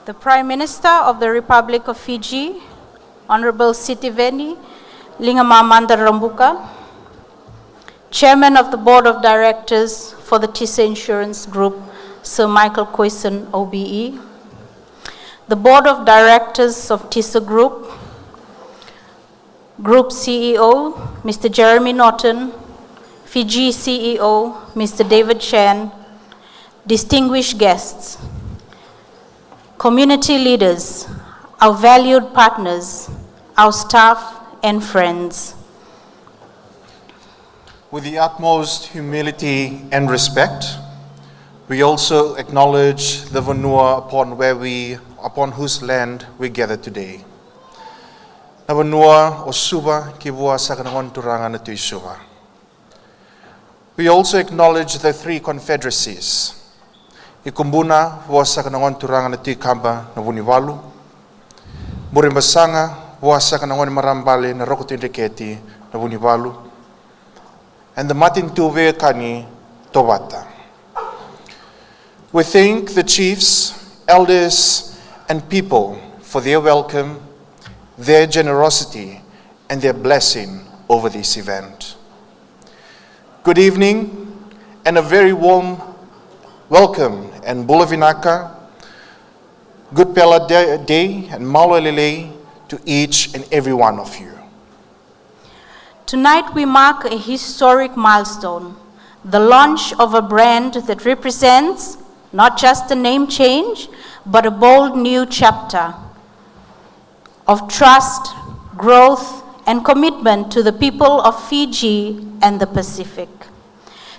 the Prime Minister of the Republic of Fiji, Honorable Sitiveni Rabuka, Chairman of the Board of Directors for the TISA Insurance Group, Sir Michael Coyson, OBE, the Board of Directors of TISA Group, Group CEO, Mr. Jeremy Norton, Fiji CEO, Mr. David Chen, distinguished guests, community leaders, our valued partners, our staff and friends. With the utmost humility and respect, we also acknowledge the Vanua upon whose land we gather today. Na Vanua o Suba ki bua sa kanangon turanga na tuisuba. We also acknowledge the three confederacies. Ikumbuna bua sa kanangon turanga na tuikamba na Vunivalu, Murimbasanga bua sa kanangon marambale na Rokotindeketi na Vunivalu, and the Matintuve Kani Towata. We thank the chiefs, elders, and people for their welcome, their generosity, and their blessing over this event. Good evening, and a very warm welcome and Bula Vinaka, good Pela Day, and Malolele to each and every one of you. Tonight we mark a historic milestone, the launch of a brand that represents not just a name change, but a bold new chapter of trust, growth, and commitment to the people of Fiji and the Pacific.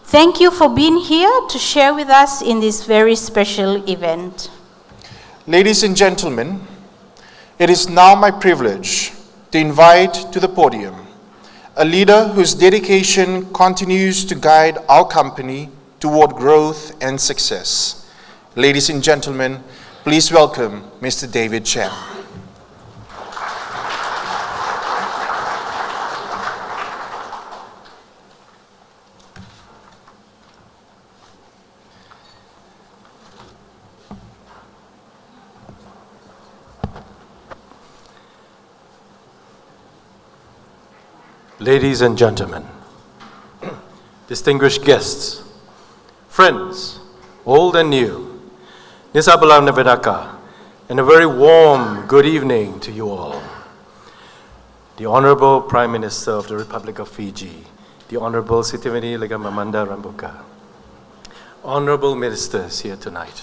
Thank you for being here to share with us in this very special event. Ladies and gentlemen, it is now my privilege to invite to the podium a leader whose dedication continues to guide our company toward growth and success. Ladies and gentlemen, please welcome Mr. David Chen. Ladies and gentlemen, distinguished guests, friends, old and new, Nisabala Navedaka, and a very warm good evening to you all. The Honorable Prime Minister of the Republic of Fiji, the Honorable Sitiveni Rabuka, Honorable Ministers here tonight,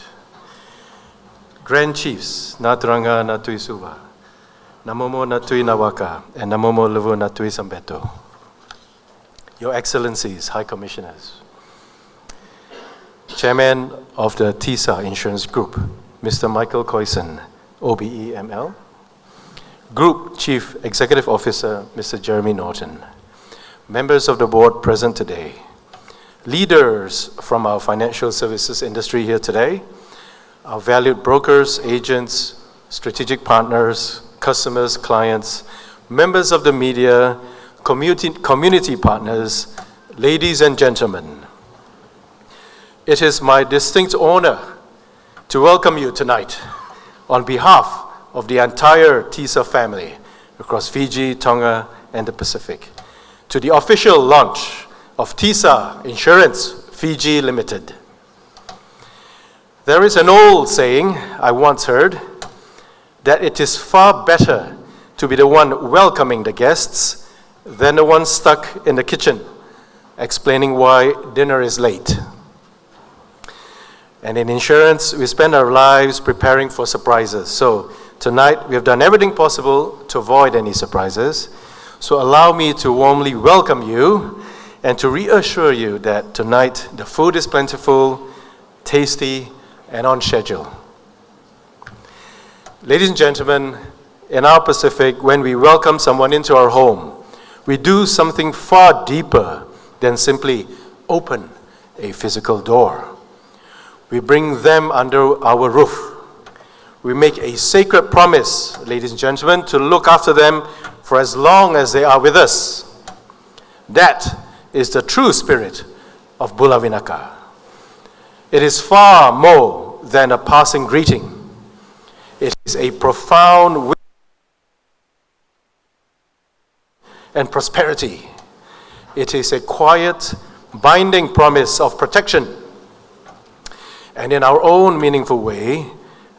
Grand Chiefs, Naturanga Natuisuva, Namomo Natui Nawaka, and Namomo Levu Natui Sambeto, Your Excellencies, High Commissioners, Chairman of the TISA Insurance Group, Mr. Michael Coyson, OBE-ML, Group Chief Executive Officer, Mr. Jeremy Norton, members of the board present today, leaders from our financial services industry here today, our valued brokers, agents, strategic partners, customers, clients, members of the media, community partners, ladies and gentlemen. It is my distinct honor to welcome you tonight on behalf of the entire TISA family across Fiji, Tonga, and the Pacific to the official launch of TISA Insurance Fiji Limited. There is an old saying I once heard, that it is far better to be the one welcoming the guests than the one stuck in the kitchen explaining why dinner is late. And in insurance, we spend our lives preparing for surprises. So tonight, we have done everything possible to avoid any surprises. So allow me to warmly welcome you and to reassure you that tonight the food is plentiful, tasty, and on schedule. Ladies and gentlemen, in our Pacific, when we welcome someone into our home, we do something far deeper than simply open a physical door. We bring them under our roof. We make a sacred promise, ladies and gentlemen, to look after them for as long as they are with us. That is the true spirit of Bula Vinaka. It is far more than a passing greeting. It is a profound and prosperity. It is a quiet, binding promise of protection. And in our own meaningful way,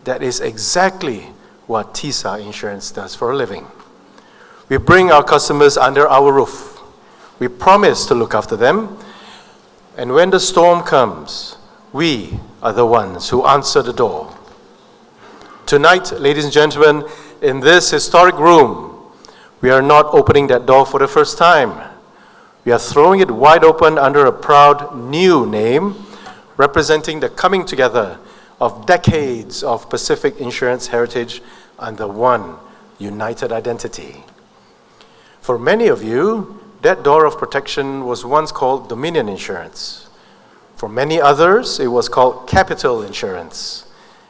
that is exactly what TISA Insurance does for a living. We bring our customers under our roof. We promise to look after them. And when the storm comes, we are the ones who answer the door. Tonight, ladies and gentlemen, in this historic room, we are not opening that door for the first time. We are throwing it wide open under a proud new name, representing the coming together of decades of Pacific insurance heritage under one united identity. For many of you, that door of protection was once called Dominion Insurance. For many others, it was called Capital Insurance.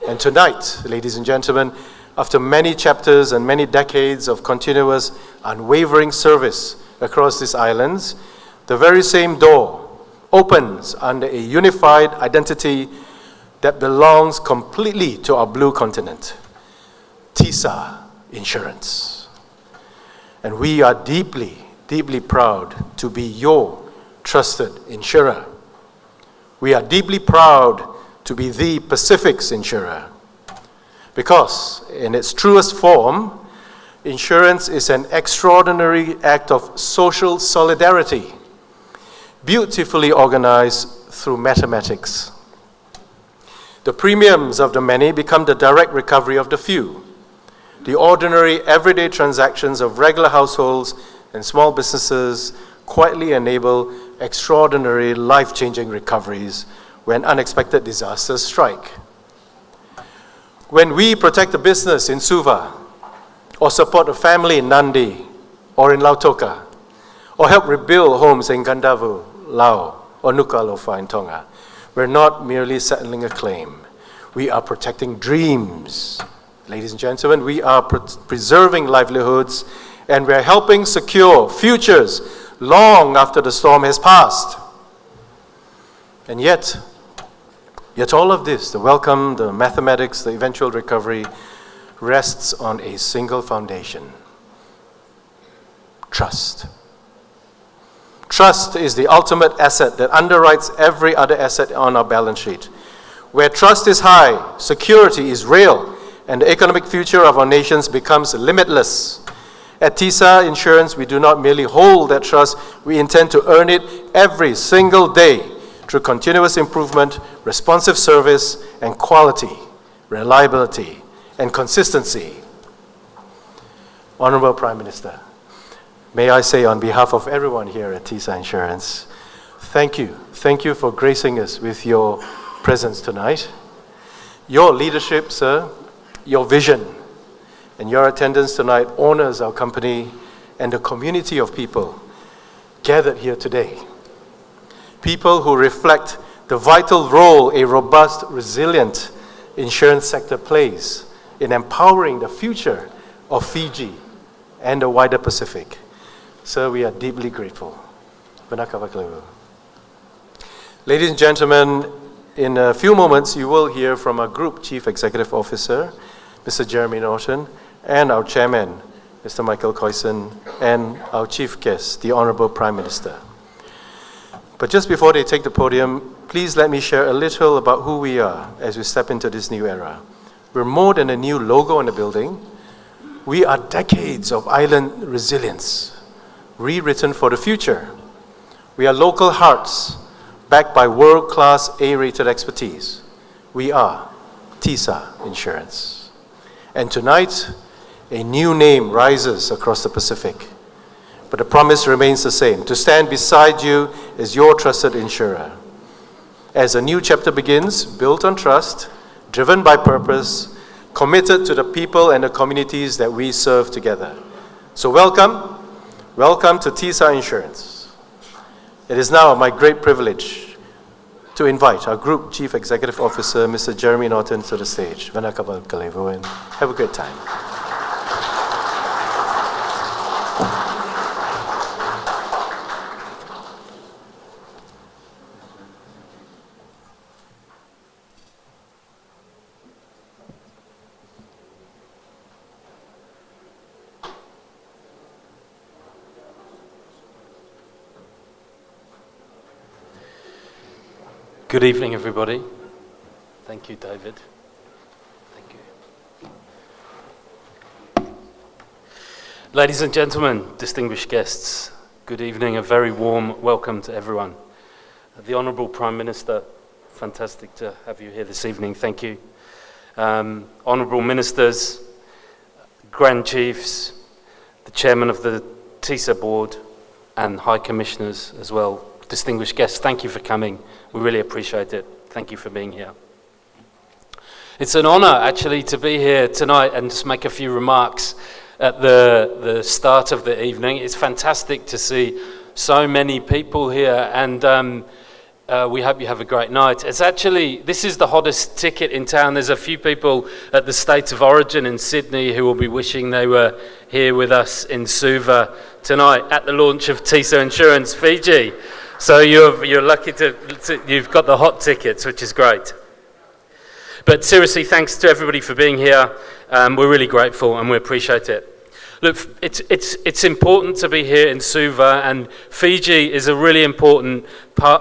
And tonight, ladies and gentlemen, after many chapters and many decades of continuous, unwavering service across these islands, the very same door opens under a unified identity that belongs completely to our blue continent, TISA Insurance. And we are deeply, deeply proud to be your trusted insurer. We are deeply proud to be the Pacific's insurer. Because in its truest form, insurance is an extraordinary act of social solidarity, beautifully organized through mathematics. The premiums of the many become the direct recovery of the few. The ordinary, everyday transactions of regular households and small businesses quietly enable extraordinary, life-changing recoveries when unexpected disasters strike. When we protect a business in Suva, or support a family in Nandi, or in Lautoka, or help rebuild homes in Gandavu, Lao, or Nuku'alofa in Tonga, we're not merely settling a claim. We are protecting dreams. Ladies and gentlemen, we are preserving livelihoods, and we're helping secure futures long after the storm has passed. And yet all of this, the welcome, the mathematics, the eventual recovery, rests on a single foundation: trust. Trust is the ultimate asset that underwrites every other asset on our balance sheet. Where trust is high, security is real, and the economic future of our nations becomes limitless. At TISA Insurance, we do not merely hold that trust, we intend to earn it every single day through continuous improvement, responsive service, and quality, reliability, and consistency. Honorable Prime Minister, may I say on behalf of everyone here at TISA Insurance, thank you. Thank you for gracing us with your presence tonight. Your leadership, sir, your vision, and your attendance tonight honors our company and the community of people gathered here today. People who reflect the vital role a robust, resilient insurance sector plays in empowering the future of Fiji and the wider Pacific. Sir, we are deeply grateful. Ladies and gentlemen, in a few moments you will hear from our Group Chief Executive Officer, Mr. Jeremy Norton, and our Chairman, Mr. Michael Coyson, and our Chief Guest, the Honorable Prime Minister. But just before they take the podium, please let me share a little about who we are as we step into this new era. We're more than a new logo on the building. We are decades of island resilience, rewritten for the future. We are local hearts, backed by world-class A-rated expertise. We are TISA Insurance. And tonight, a new name rises across the Pacific. But the promise remains the same: to stand beside you as your trusted insurer. As a new chapter begins, built on trust, driven by purpose, committed to the people and the communities that we serve together. So welcome to TISA Insurance. It is now my great privilege to invite our Group Chief Executive Officer, Mr. Jeremy Norton, to the stage. Vanakabal Kalevuan. Have a great time. Good evening, everybody. Thank you, David. Thank you. Ladies and gentlemen, distinguished guests, good evening. A very warm welcome to everyone. The Honourable Prime Minister, fantastic to have you here this evening. Thank you. Honourable Ministers, Grand Chiefs, the Chairman of the TISA Board, and High Commissioners as well. Distinguished guests, thank you for coming. We really appreciate it. Thank you for being here. It's an honour, actually, to be here tonight and just make a few remarks at the start of the evening. It's fantastic to see so many people here, and we hope you have a great night. This is the hottest ticket in town. There's a few people at the State of Origin in Sydney who will be wishing they were here with us in Suva tonight at the launch of TISA Insurance Fiji. So you're lucky you've got the hot tickets, which is great. But seriously, thanks to everybody for being here. We're really grateful and we appreciate it. Look, it's important to be here in Suva, and Fiji is a really important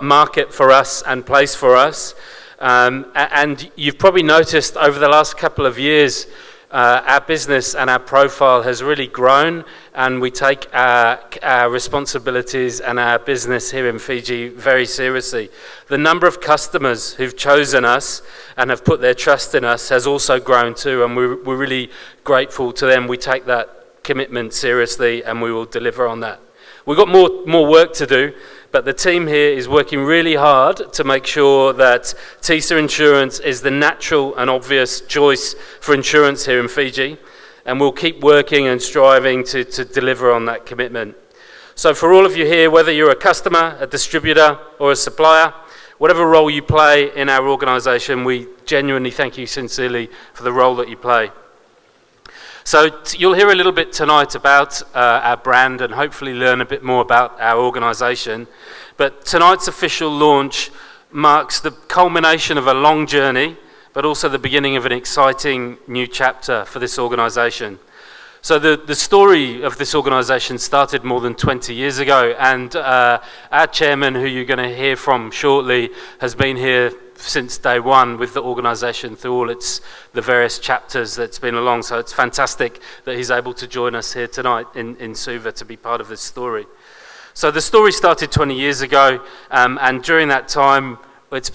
market for us and place for us. And you've probably noticed over the last couple of years, our business and our profile has really grown, and we take our responsibilities and our business here in Fiji very seriously. The number of customers who've chosen us and have put their trust in us has also grown too, and we're really grateful to them. We take that commitment seriously and we will deliver on that. We've got more work to do, but the team here is working really hard to make sure that TISA Insurance is the natural and obvious choice for insurance here in Fiji, and we'll keep working and striving to deliver on that commitment. So for all of you here, whether you're a customer, a distributor or a supplier, whatever role you play in our organisation, we genuinely thank you sincerely for the role that you play. So you'll hear a little bit tonight about our brand and hopefully learn a bit more about our organisation. But tonight's official launch marks the culmination of a long journey, but also the beginning of an exciting new chapter for this organisation. So the story of this organisation started more than 20 years ago, and our chairman, who you're going to hear from shortly, has been here since day one with the organisation through all the various chapters that's been along. So it's fantastic that he's able to join us here tonight in Suva to be part of this story. So the story started 20 years ago, and during that time, there's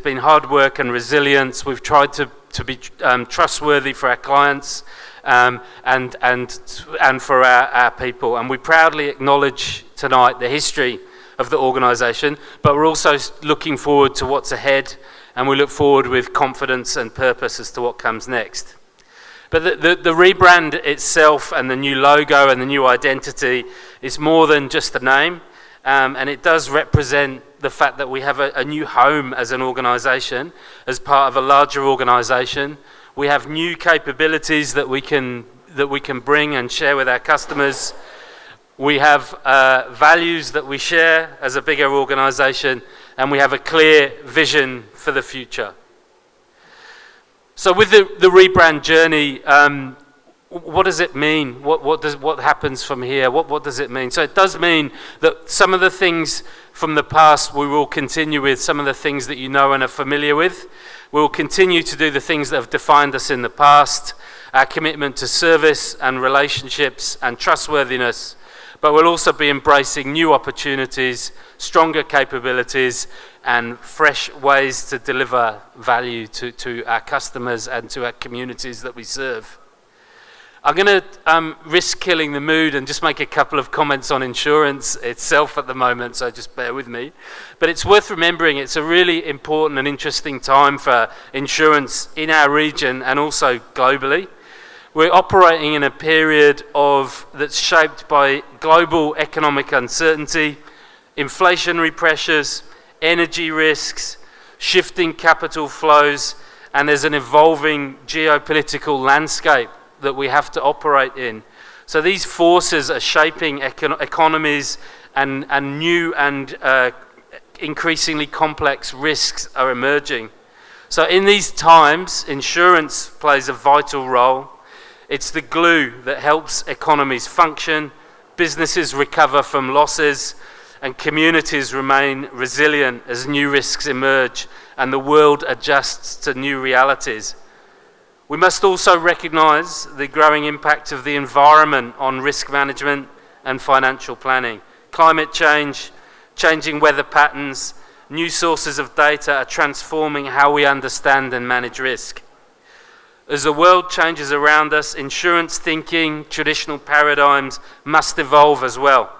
been hard work and resilience. We've tried to be trustworthy for our clients and for our people. And we proudly acknowledge tonight the history of the organisation, but we're also looking forward to what's ahead, and we look forward with confidence and purpose as to what comes next. But the rebrand itself and the new logo and the new identity is more than just a name, and it does represent the fact that we have a new home as an organisation, as part of a larger organisation. We have new capabilities that we can bring and share with our customers. We have values that we share as a bigger organisation, and we have a clear vision for the future. So with the rebrand journey, what does it mean? What happens from here? What does it mean? So it does mean that some of the things from the past we will continue with, some of the things that you know and are familiar with. We will continue to do the things that have defined us in the past, our commitment to service and relationships and trustworthiness, but we'll also be embracing new opportunities, stronger capabilities, and fresh ways to deliver value to our customers and to our communities that we serve. I'm going to risk killing the mood and just make a couple of comments on insurance itself at the moment, so just bear with me. But it's worth remembering it's a really important and interesting time for insurance in our region and also globally. We're operating in a period that's shaped by global economic uncertainty, inflationary pressures, energy risks, shifting capital flows, and there's an evolving geopolitical landscape that we have to operate in. So these forces are shaping economies, and new and increasingly complex risks are emerging. So in these times, insurance plays a vital role. It's the glue that helps economies function, businesses recover from losses, and communities remain resilient as new risks emerge and the world adjusts to new realities. We must also recognise the growing impact of the environment on risk management and financial planning. Climate change, changing weather patterns, new sources of data are transforming how we understand and manage risk. As the world changes around us, insurance thinking, traditional paradigms must evolve as well.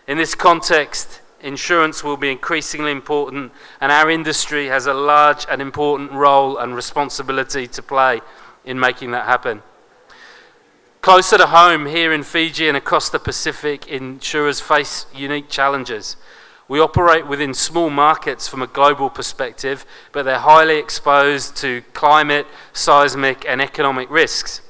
In this context, insurance will be increasingly important, and our industry has a large and important role and responsibility to play in making that happen. Closer to home, here in Fiji and across the Pacific, insurers face unique challenges. We operate within small markets from a global perspective, but they're highly exposed to climate, seismic, and economic risks.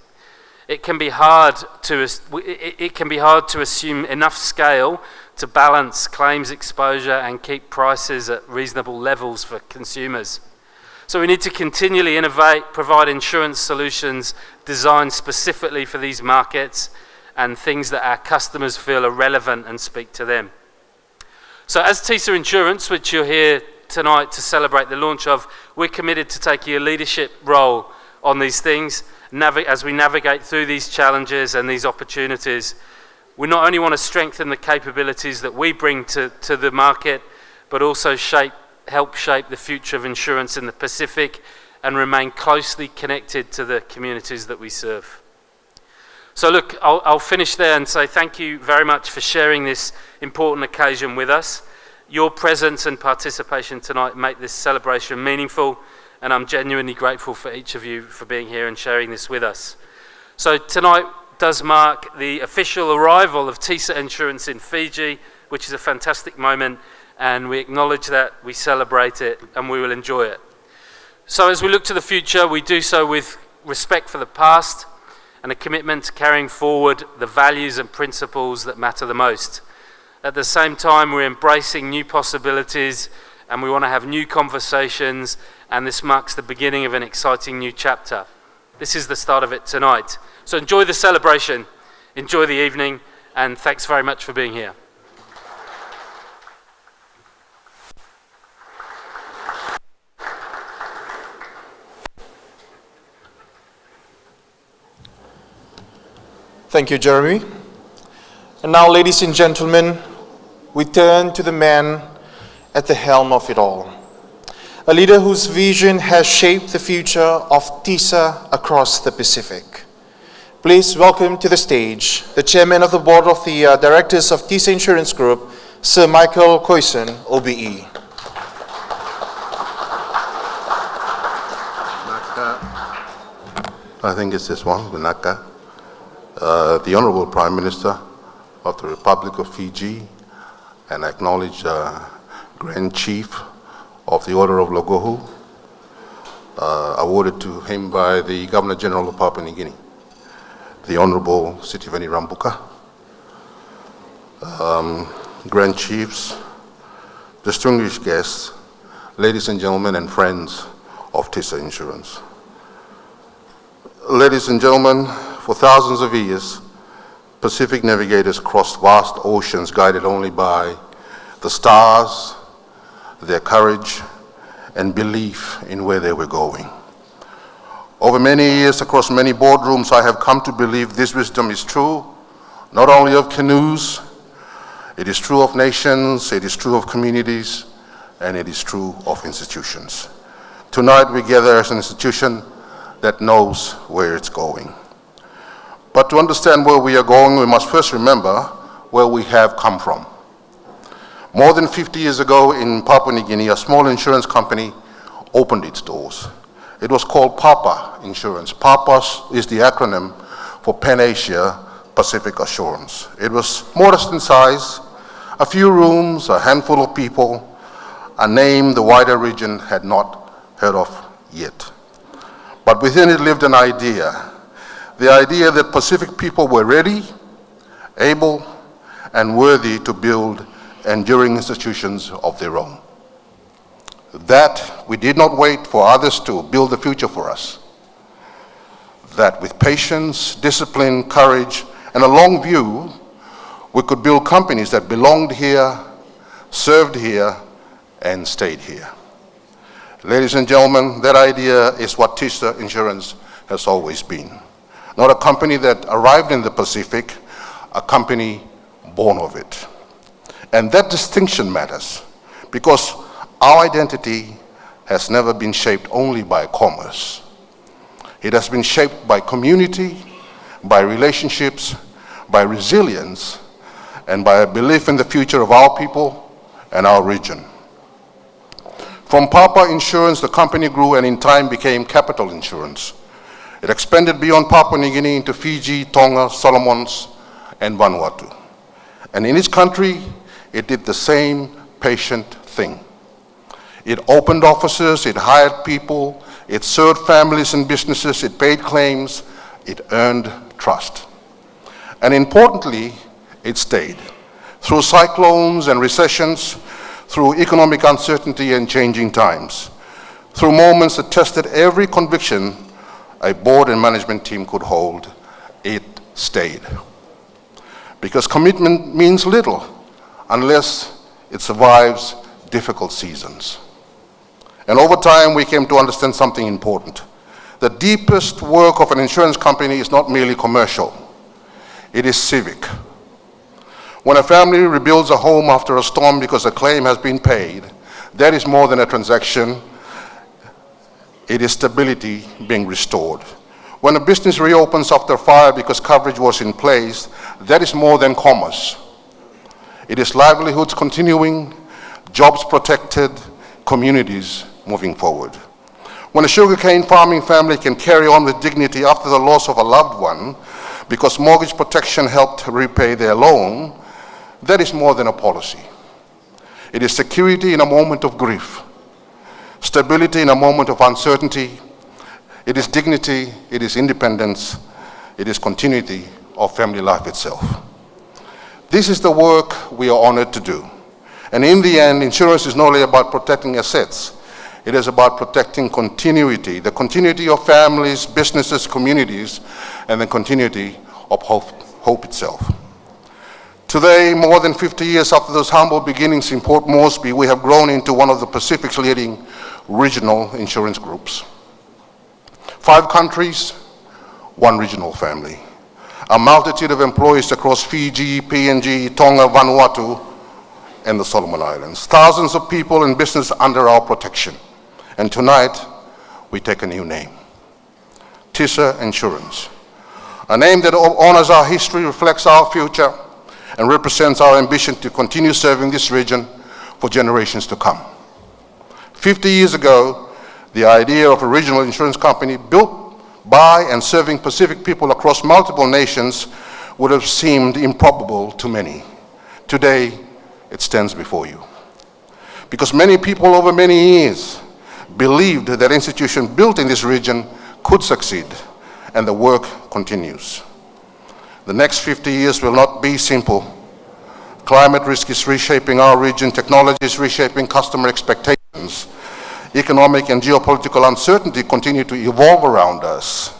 It can be hard to assume enough scale to balance claims exposure and keep prices at reasonable levels for consumers. So we need to continually innovate, provide insurance solutions designed specifically for these markets and things that our customers feel are relevant and speak to them. So as TISA Insurance, which you're here tonight to celebrate the launch of, we're committed to taking a leadership role on these things as we navigate through these challenges and these opportunities. We not only want to strengthen the capabilities that we bring to the market, but also help shape the future of insurance in the Pacific and remain closely connected to the communities that we serve. So look, I'll finish there and say thank you very much for sharing this important occasion with us. Your presence and participation tonight make this celebration meaningful, and I'm genuinely grateful for each of you for being here and sharing this with us. So tonight does mark the official arrival of TISA Insurance in Fiji, which is a fantastic moment, and we acknowledge that, we celebrate it, and we will enjoy it. So as we look to the future, we do so with respect for the past and a commitment to carrying forward the values and principles that matter the most. At the same time, we're embracing new possibilities and we want to have new conversations, and this marks the beginning of an exciting new chapter. This is the start of it tonight. So enjoy the celebration, enjoy the evening, and thanks very much for being here. Thank you, Jeremy. And now, ladies and gentlemen, we turn to the man at the helm of it all. A leader whose vision has shaped the future of TISA across the Pacific. Please welcome to the stage the Chairman of the Board of the Directors of TISA Insurance Group, Sir Michael Coyson, OBE. I think it's this one, Vinaka. The Honorable Prime Minister of the Republic of Fiji, and acknowledge Grand Chief of the Order of Logohu, awarded to him by the Governor General of Papua New Guinea, the Honorable Sitiveni Rabuka, Grand Chiefs, distinguished guests, ladies and gentlemen and friends of TISA Insurance. Ladies and gentlemen, for thousands of years, Pacific navigators crossed vast oceans guided only by the stars, their courage, and belief in where they were going. Over many years, across many boardrooms, I have come to believe this wisdom is true, not only of canoes, it is true of nations, it is true of communities, and it is true of institutions. Tonight we gather as an institution that knows where it's going. But to understand where we are going, we must first remember where we have come from. More than 50 years ago in Papua New Guinea, a small insurance company opened its doors. It was called PAPA Insurance. PAPA is the acronym for Pan-Asia Pacific Assurance. It was modest in size, a few rooms, a handful of people, a name the wider region had not heard of yet. But within it lived an idea, the idea that Pacific people were ready, able, and worthy to build enduring institutions of their own. That we did not wait for others to build the future for us. That with patience, discipline, courage, and a long view, we could build companies that belonged here served here, and stayed here. Ladies and gentlemen, that idea is what TISA Insurance has always been. Not a company that arrived in the Pacific, a company born of it. And that distinction matters because our identity has never been shaped only by commerce. It has been shaped by community, by relationships, by resilience, and by a belief in the future of our people and our region. From Papua Insurance, the company grew and in time became Capital Insurance. It expanded beyond Papua New Guinea into Fiji, Tonga, Solomons, and Vanuatu. And in each country, it did the same patient thing. It opened offices, it hired people, it served families and businesses, it paid claims, it earned trust. And importantly, it stayed. Through cyclones and recessions, through economic uncertainty and changing times, through moments that tested every conviction a board and management team could hold, it stayed. Because commitment means little unless it survives difficult seasons. And over time, we came to understand something important. The deepest work of an insurance company is not merely commercial, it is civic. When a family rebuilds a home after a storm because a claim has been paid, that is more than a transaction. It is stability being restored. When a business reopens after a fire because coverage was in place, that is more than commerce. It is livelihoods continuing, jobs protected, communities moving forward. When a sugarcane farming family can carry on with dignity after the loss of a loved one because mortgage protection helped repay their loan, that is more than a policy. It is security in a moment of grief, stability in a moment of uncertainty. It is dignity, it is independence, it is continuity of family life itself. This is the work we are honored to do. And in the end, insurance is not only about protecting assets, it is about protecting continuity, the continuity of families, businesses, communities, and the continuity of hope itself. Today, more than 50 years after those humble beginnings in Port Moresby, we have grown into one of the Pacific's leading regional insurance groups. 5 countries, 1 regional family. A multitude of employees across Fiji, PNG, Tonga, Vanuatu, and the Solomon Islands. Thousands of people and business under our protection. And tonight, we take a new name. TISA Insurance. A name that honors our history, reflects our future, and represents our ambition to continue serving this region for generations to come. 50 years ago, the idea of a regional insurance company built by and serving Pacific people across multiple nations would have seemed improbable to many. Today, it stands before you. Because many people over many years believed that institution built in this region could succeed, and the work continues. The next 50 years will not be simple. Climate risk is reshaping our region, technology is reshaping customer expectations. Economic and geopolitical uncertainty continue to evolve around us.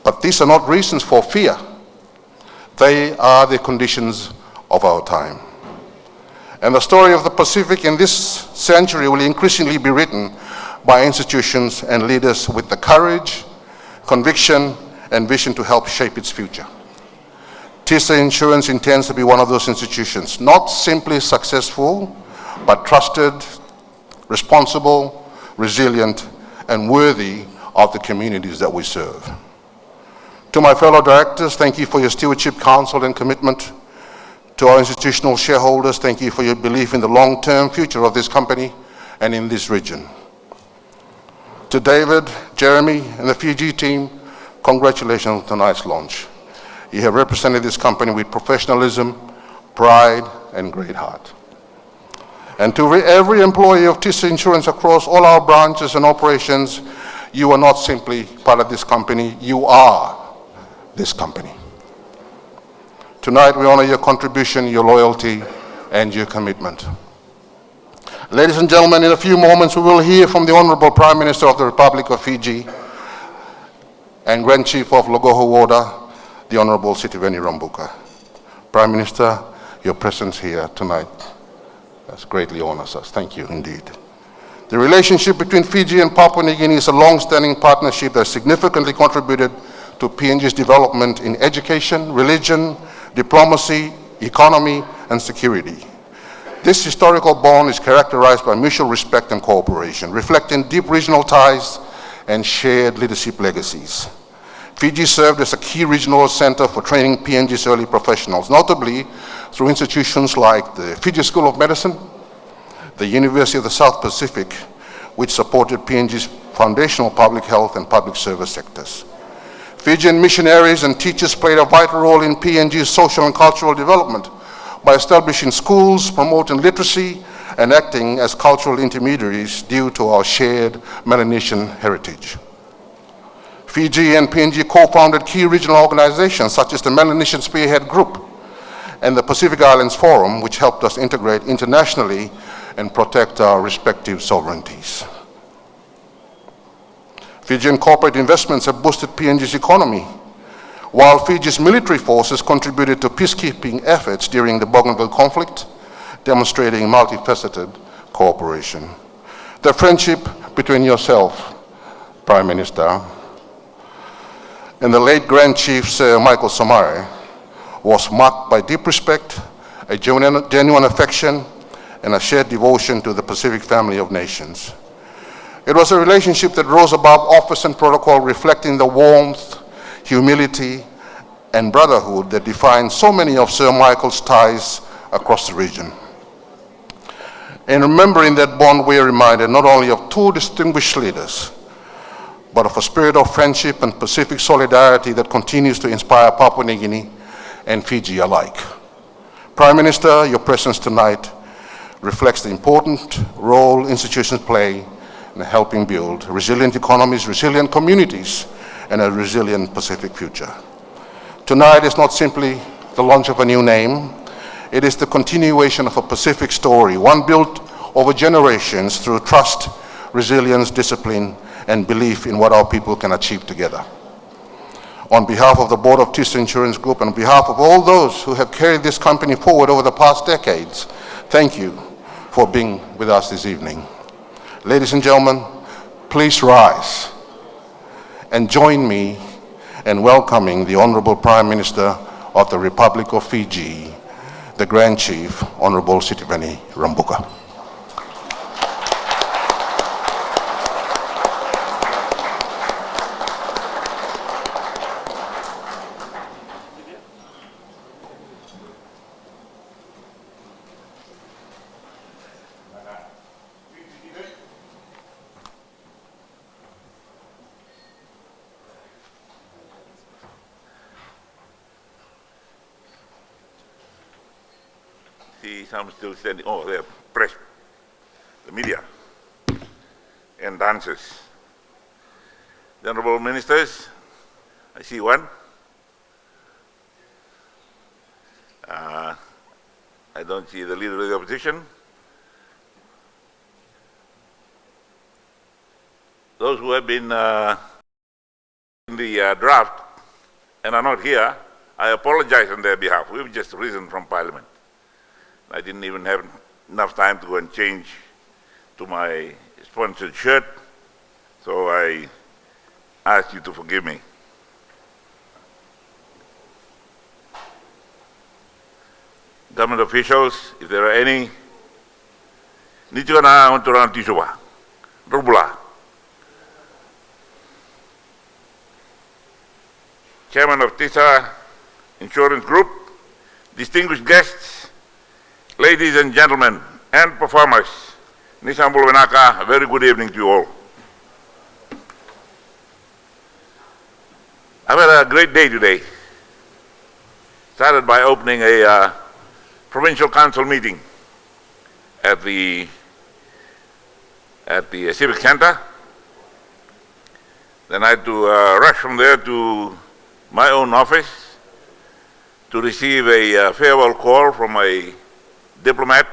But these are not reasons for fear. They are the conditions of our time. And the story of the Pacific in this century will increasingly be written by institutions and leaders with the courage, conviction, and vision to help shape its future. TISA Insurance intends to be one of those institutions, not simply successful, but trusted, responsible, resilient, and worthy of the communities that we serve. To my fellow directors, thank you for your stewardship, counsel, and commitment. To our institutional shareholders, thank you for your belief in the long-term future of this company and in this region. To David, Jeremy, and the Fiji team, congratulations on tonight's launch. You have represented this company with professionalism, pride, and great heart. And to every employee of TISA Insurance across all our branches and operations, you are not simply part of this company, you are this company. Tonight we honor your contribution, your loyalty, and your commitment. Ladies and gentlemen, in a few moments we will hear from the Honorable Prime Minister of the Republic of Fiji and Grand Chief of Logoho Warda, the Honorable Sitiveni Rabuka. Prime Minister, your presence here tonight greatly honors us. Thank you indeed. The relationship between Fiji and Papua New Guinea is a long-standing partnership that significantly contributed to PNG's development in education, religion, diplomacy, economy, and security. This historical bond is characterized by mutual respect and cooperation, reflecting deep regional ties and shared leadership legacies. Fiji served as a key regional center for training PNG's early professionals, notably through institutions like the Fiji School of Medicine, the University of the South Pacific, which supported PNG's foundational public health and public service sectors. Fijian missionaries and teachers played a vital role in PNG's social and cultural development by establishing schools, promoting literacy, and acting as cultural intermediaries due to our shared Melanesian heritage. Fiji and PNG co-founded key regional organizations such as the Melanesian Spearhead Group and the Pacific Islands Forum, which helped us integrate internationally and protect our respective sovereignties. Fijian corporate investments have boosted PNG's economy, while Fiji's military forces contributed to peacekeeping efforts during the Bougainville conflict, demonstrating multifaceted cooperation. The friendship between yourself, Prime Minister, and the late Grand Chief Sir Michael Somare was marked by deep respect, a genuine affection, and a shared devotion to the Pacific family of nations. It was a relationship that rose above office and protocol, reflecting the warmth, humility, and brotherhood that defined so many of Sir Michael's ties across the region. In remembering that bond, we are reminded not only of two distinguished leaders, but of a spirit of friendship and Pacific solidarity that continues to inspire Papua New Guinea and Fiji alike. Prime Minister, your presence tonight reflects the important role institutions play in helping build resilient economies, resilient communities, and a resilient Pacific future. Tonight is not simply the launch of a new name, it is the continuation of a Pacific story, one built over generations through trust, resilience, discipline, and belief in what our people can achieve together. On behalf of the Board of TISA Insurance Group and on behalf of all those who have carried this company forward over the past decades, thank you for being with us this evening. Ladies and gentlemen, please rise and join me in welcoming the Honorable Prime Minister of the Republic of Fiji, the Grand Chief, Honorable Sitiveni Rabuka. See some still standing. Oh, they're press, the media, and dancers. The honorable ministers, I see one. I don't see the leader of the opposition. Those who have been in the draft and are not here, I apologize on their behalf. We've just risen from Parliament. I didn't even have enough time to go and change to my sponsored shirt, so I ask you to forgive me. Government officials, if there are any, Nichigana Onturan Tishuwa, Rubula, Chairman of TISA Insurance Group, distinguished guests, ladies and gentlemen, and performers, Nisambul Wenaka, a very good evening to you all. I've had a great day today. Started by opening a provincial council meeting at the Civic Center. Then I had to rush from there to my own office to receive a farewell call from a diplomat,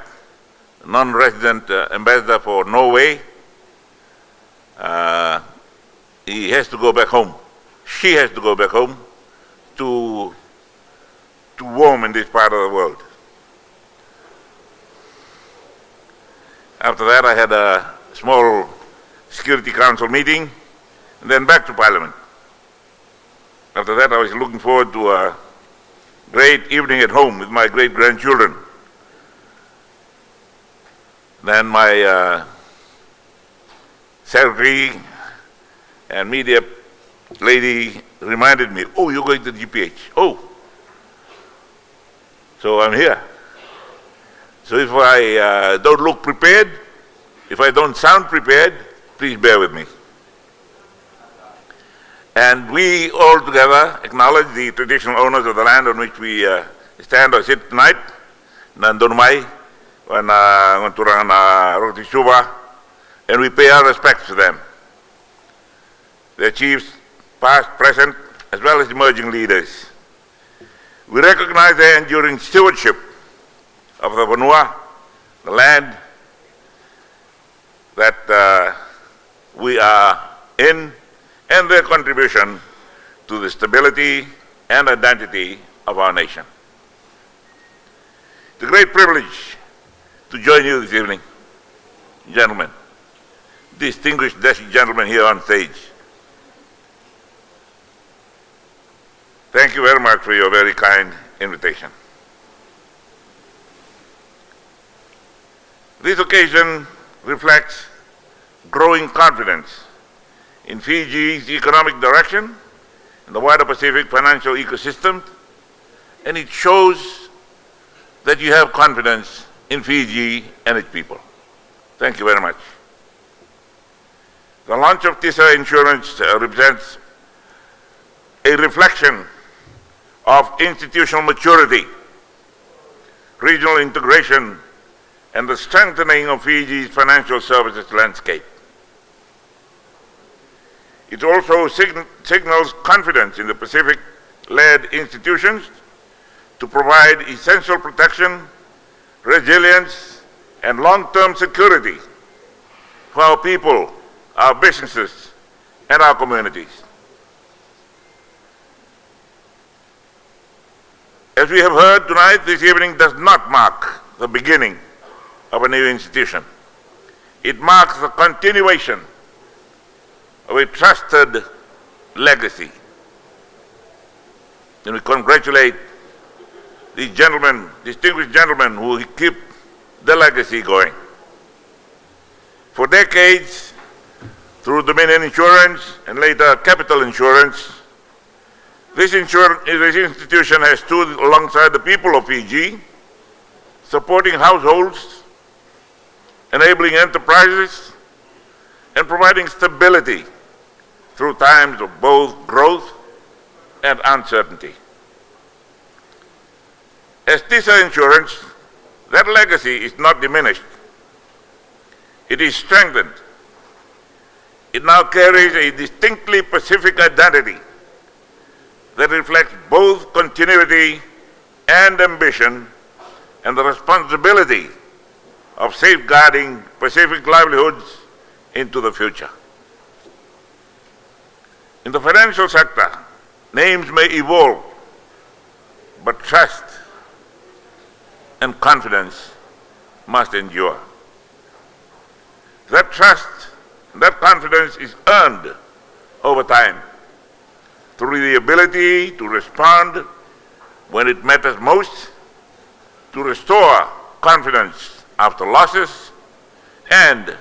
non-resident ambassador for Norway. He has to go back home. She has to go back home to warm in this part of the world. After that, I had a small Security Council meeting, and then back to Parliament. After that, I was looking forward to a great evening at home with my great-grandchildren. Then my secretary and media lady reminded me, oh, you're going to the GPH. Oh, so I'm here. So if I don't look prepared, if I don't sound prepared, please bear with me. And we all together acknowledge the traditional owners of the land on which we stand or sit tonight, Nandunmai, Nganturang Roti Shuba, and we pay our respects to them, their chiefs, past, present, as well as emerging leaders. We recognize their enduring stewardship of the Vanua, the land that we are in, and their contribution to the stability and identity of our nation. It's a great privilege to join you this evening, gentlemen, distinguished gentlemen here on stage. Thank you very much for your very kind invitation. This occasion reflects growing confidence in Fiji's economic direction and the wider Pacific financial ecosystem, and it shows that you have confidence in Fiji and its people. Thank you very much. The launch of TISA insurance represents a reflection of institutional maturity, regional integration, and the strengthening of Fiji's financial services landscape. It also signals confidence in the Pacific-led institutions to provide essential protection, resilience, and long-term security for our people, our businesses, and our communities. As we have heard tonight, this evening does not mark the beginning of a new institution. It marks the continuation of a trusted legacy. And we congratulate these gentlemen, distinguished gentlemen, who keep the legacy going. For decades, through Dominion Insurance and later Capital Insurance, this institution has stood alongside the people of Fiji, supporting households, enabling enterprises, and providing stability through times of both growth and uncertainty. As TISA Insurance, that legacy is not diminished. It is strengthened. It now carries a distinctly Pacific identity that reflects both continuity and ambition and the responsibility of safeguarding Pacific livelihoods into the future. In the financial sector, names may evolve, but trust and confidence must endure. That trust, that confidence is earned over time through the ability to respond when it matters most, to restore confidence after losses, and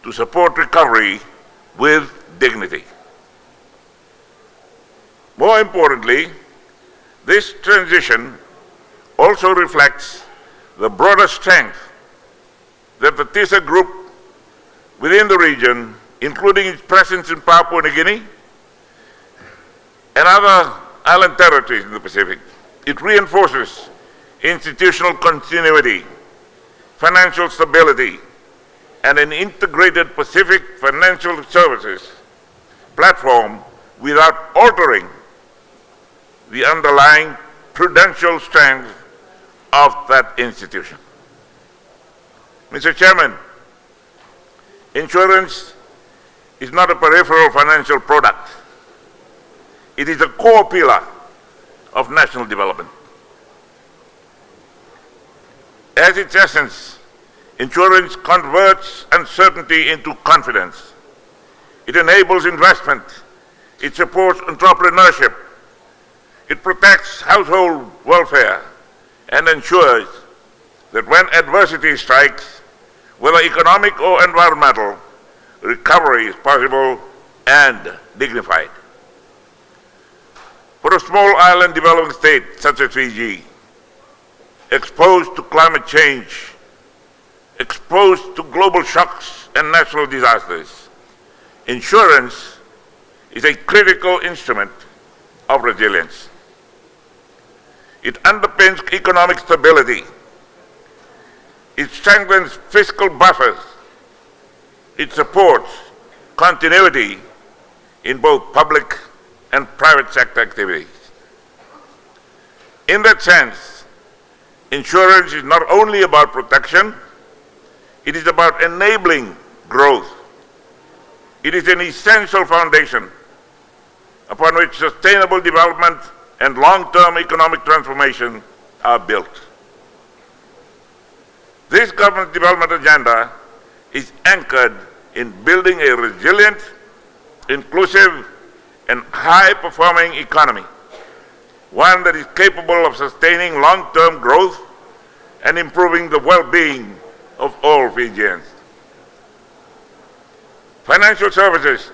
to support recovery with dignity. More importantly, this transition also reflects the broader strength that the TISA group within the region, including its presence in Papua New Guinea and other island territories in the Pacific. It reinforces institutional continuity, financial stability, and an integrated Pacific financial services platform without altering the underlying prudential strength of that institution. Mr. Chairman, insurance is not a peripheral financial product. It is a core pillar of national development. As its essence, Insurance converts uncertainty into confidence. It enables investment. It supports entrepreneurship. It protects household welfare and ensures that when adversity strikes, whether economic or environmental, recovery is possible and dignified. For a small island developing state such as Fiji, exposed to climate change, exposed to global shocks and natural disasters, insurance is a critical instrument of resilience. It underpins economic stability. It strengthens fiscal buffers. It supports continuity in both public and private sector activities. In that sense, insurance is not only about protection, it is about enabling growth. It is an essential foundation upon which sustainable development and long-term economic transformation are built. This government development agenda is anchored in building a resilient, inclusive, and high-performing economy, one that is capable of sustaining long-term growth and improving the well-being of all Fijians. Financial services,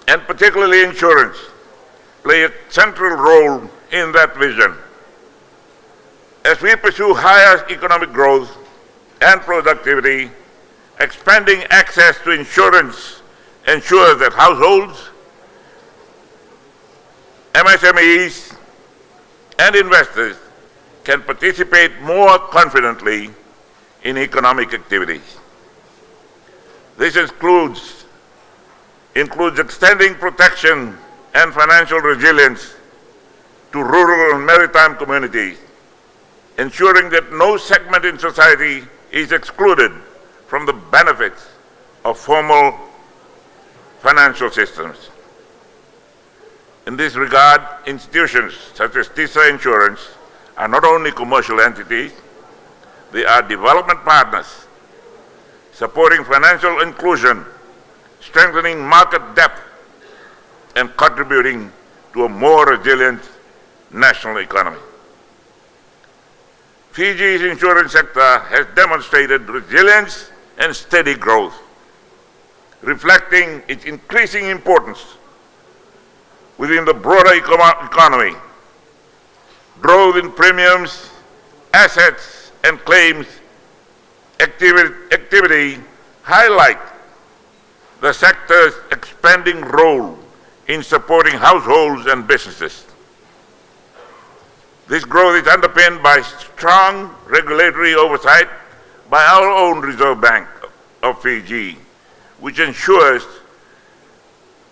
and particularly insurance, play a central role in that vision. As we pursue higher economic growth and productivity, expanding access to insurance ensures that households, MSMEs, and investors can participate more confidently in economic activities. This includes extending protection and financial resilience to rural and maritime communities, ensuring that no segment in society is excluded from the benefits of formal financial systems. In this regard, institutions such as TISA Insurance are not only commercial entities, they are development partners, supporting financial inclusion, strengthening market depth, and contributing to a more resilient national economy. Fiji's insurance sector has demonstrated resilience and steady growth, reflecting its increasing importance within the broader economy. Growth in premiums, assets, and claims activity highlight the sector's expanding role in supporting households and businesses. This growth is underpinned by strong regulatory oversight by our own Reserve Bank of Fiji, which ensures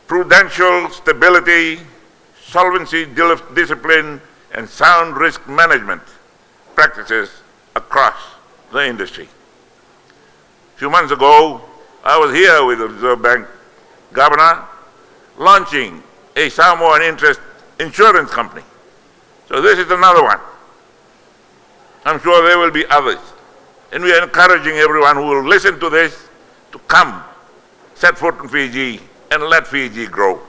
prudential stability, solvency discipline, and sound risk management practices across the industry. A few months ago, I was here with the Reserve Bank Governor launching a Samoan interest insurance company. So this is another one. I'm sure there will be others. And we are encouraging everyone who will listen to this to come, set foot in Fiji, and let Fiji grow.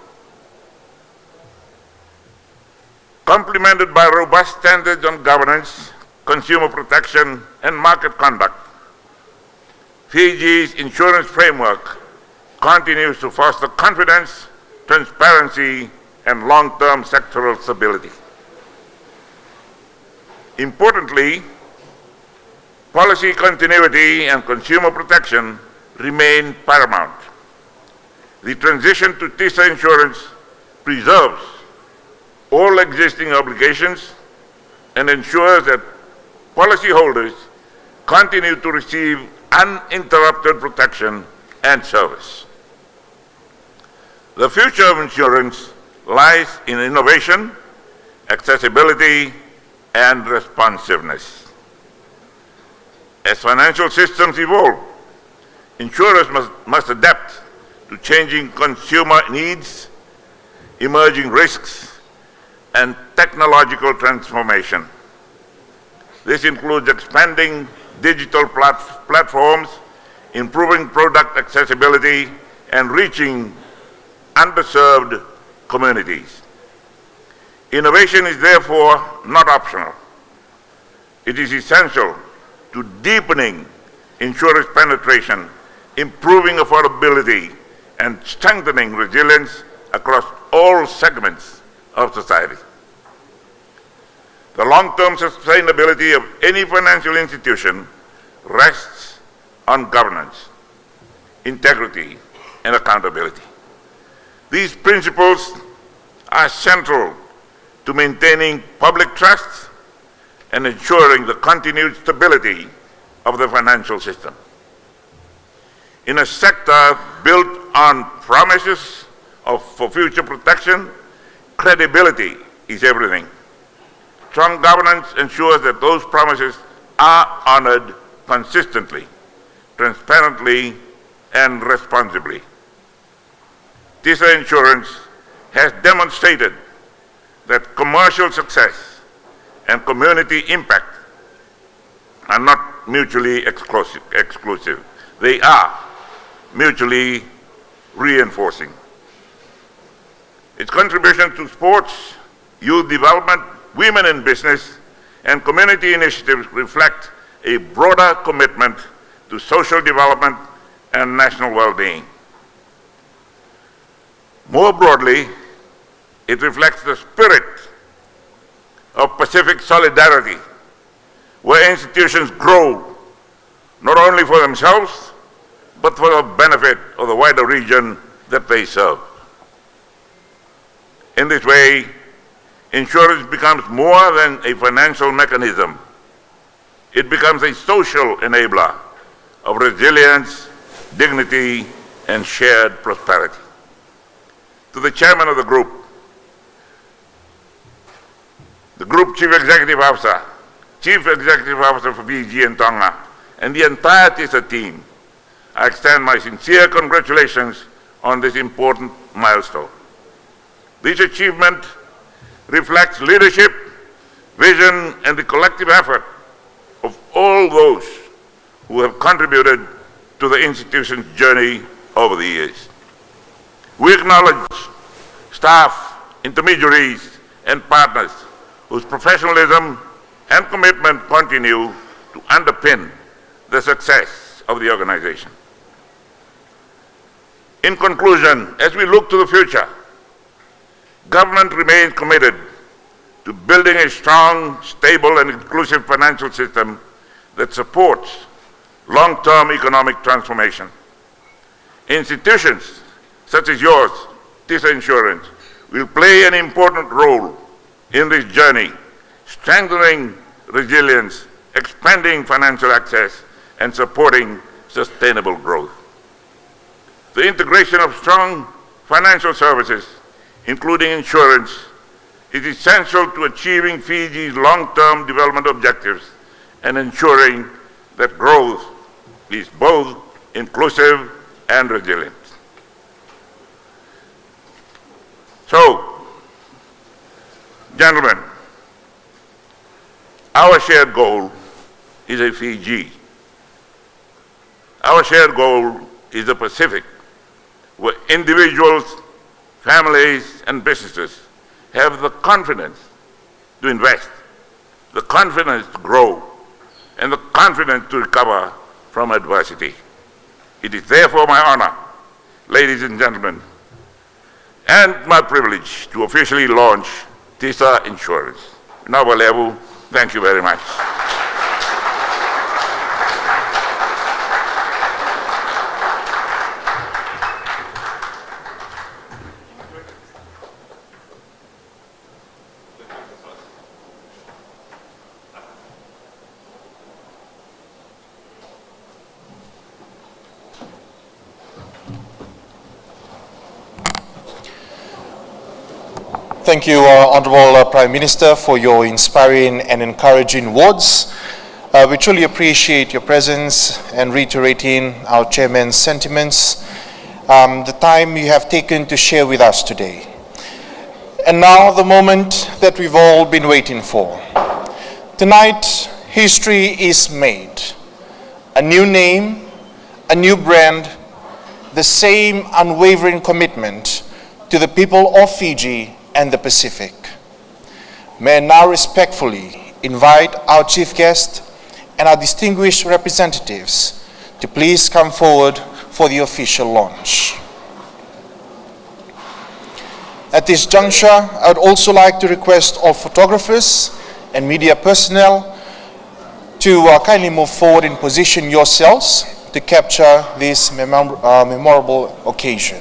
Complemented by robust standards on governance, consumer protection, and market conduct, Fiji's insurance framework continues to foster confidence, transparency, and long-term sectoral stability. Importantly, policy continuity and consumer protection remain paramount. The transition to TISA insurance preserves all existing obligations and ensures that policyholders continue to receive uninterrupted protection and service. The future of insurance lies in innovation, accessibility, and responsiveness. As financial systems evolve, insurers must adapt to changing consumer needs, emerging risks, and technological transformation. This includes expanding digital platforms, improving product accessibility, and reaching underserved communities. Innovation is therefore not optional. It is essential to deepening insurance penetration, improving affordability, and strengthening resilience across all segments of society. The long-term sustainability of any financial institution rests on governance, integrity, and accountability. These principles are central to maintaining public trust and ensuring the continued stability of the financial system. In a sector built on promises for future protection, credibility is everything. Strong governance ensures that those promises are honored consistently, transparently, and responsibly. TISA Insurance has demonstrated that commercial success and community impact are not mutually exclusive. They are mutually reinforcing. Its contribution to sports, youth development, women in business, and community initiatives reflect a broader commitment to social development and national well-being. More broadly, it reflects the spirit of Pacific solidarity, where institutions grow not only for themselves, but for the benefit of the wider region that they serve. In this way, insurance becomes more than a financial mechanism. It becomes a social enabler of resilience, dignity, and shared prosperity. To the chairman of the group chief executive officer for Fiji and Tonga, and the entire TISA team, I extend my sincere congratulations on this important milestone. This achievement reflects leadership, vision, and the collective effort of all those who have contributed to the institution's journey over the years. We acknowledge staff, intermediaries, and partners whose professionalism and commitment continue to underpin the success of the organization. In conclusion, as we look to the future, government remains committed to building a strong, stable, and inclusive financial system that supports long-term economic transformation. Institutions such as yours, TISA Insurance, will play an important role in this journey, strengthening resilience, expanding financial access, and supporting sustainable growth. The integration of strong financial services, including insurance, is essential to achieving Fiji's long-term development objectives and ensuring that growth is both inclusive and resilient. So, gentlemen, our shared goal is a Fiji. Our shared goal is the Pacific, where individuals, families, and businesses have the confidence to invest, the confidence to grow, and the confidence to recover from adversity. It is therefore my honor, ladies and gentlemen, and my privilege to officially launch TISA Insurance. Nawalevu, thank you very much. Thank you, Honorable Prime Minister, for your inspiring and encouraging words. We truly appreciate your presence and reiterating our chairman's sentiments, the time you have taken to share with us today. And now the moment that we've all been waiting for. Tonight, history is made. a new name, a new brand, the same unwavering commitment to the people of Fiji and the Pacific. May I now respectfully invite our chief guest and our distinguished representatives to please come forward for the official launch. At this juncture, I would also like to request all photographers and media personnel to kindly move forward and position yourselves to capture this memorable occasion.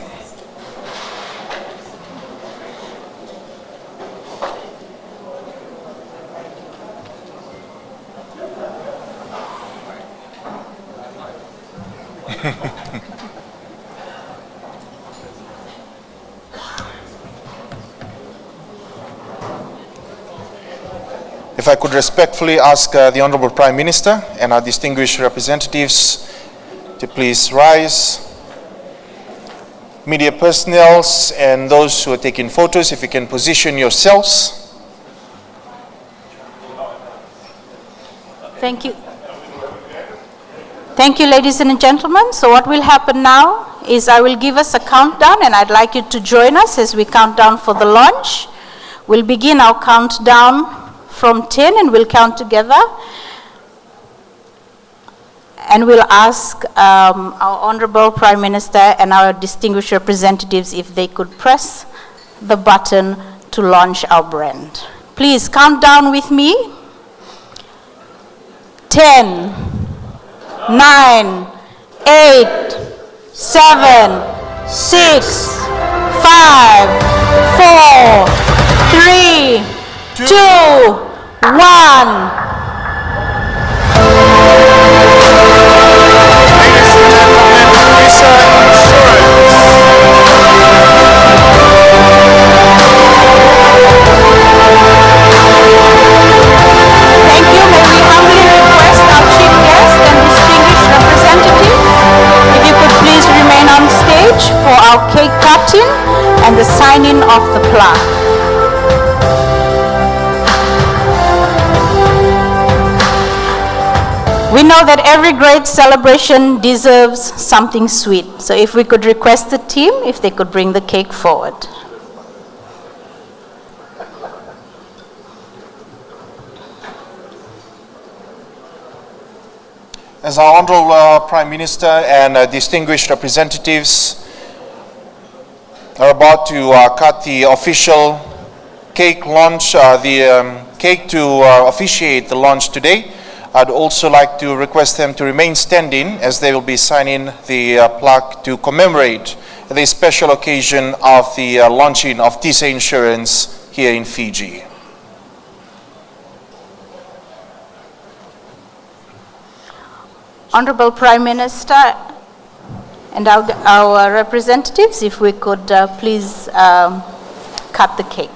If I could respectfully ask the Honorable Prime Minister and our distinguished representatives to please rise. Media personnel and those who are taking photos, if you can position yourselves. Thank you. Thank you, ladies and gentlemen. So what will happen now is I will give us a countdown, and I'd like you to join us as we count down for the launch. We'll begin our countdown from 10, and we'll count together. And we'll ask our Honorable Prime Minister and our distinguished representatives if they could press the button to launch our brand. Please count down with me. 10, 9, 8, 7, 6, 5, 4, 3, 2, 1. For our cake cutting and the signing of the plaque. We know that every great celebration deserves something sweet. So if we could request the team, if they could bring the cake forward. As our Honorable Prime Minister and distinguished representatives are about to cut the official cake launch, the cake to officiate the launch today, I'd also like to request them to remain standing as they will be signing the plaque to commemorate the special occasion of the launching of TISA insurance here in Fiji. Honorable Prime Minister and our representatives, if we could please cut the cake.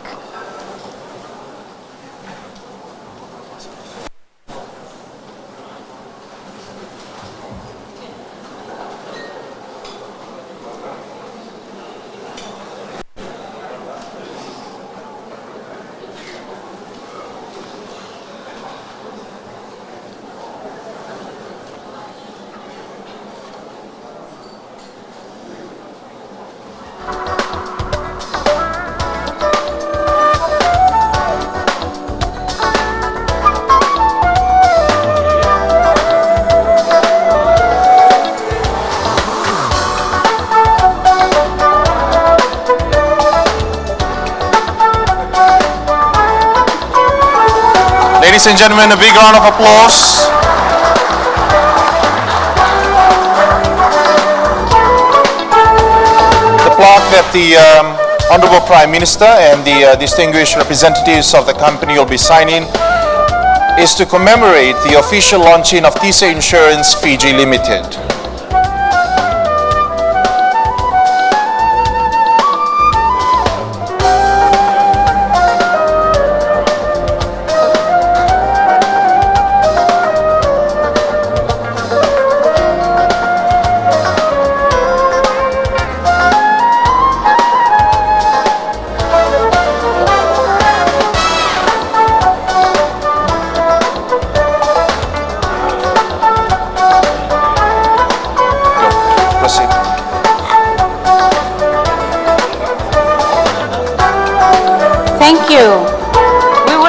Ladies and gentlemen, a big round of applause. The plaque that the Honorable Prime Minister and the distinguished representatives of the company will be signing is to commemorate the official launching of TISA Insurance Fiji Limited.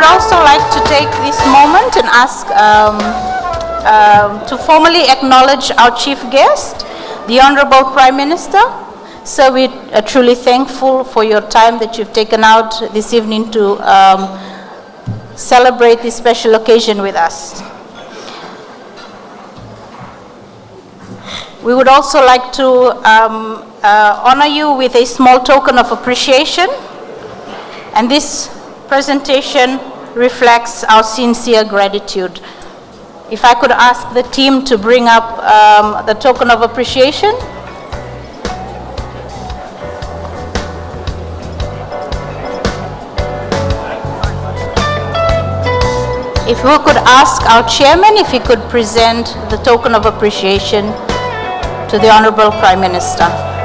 also like to take this moment and ask to formally acknowledge our chief guest, the Honorable Prime Minister. So we are truly thankful for your time that you've taken out this evening to celebrate this special occasion with us. We would also like to honor you with a small token of appreciation, and this presentation reflects our sincere gratitude. If I could ask the team to bring up the token of appreciation. If we could ask our chairman if he could present the token of appreciation to the Honorable Prime Minister.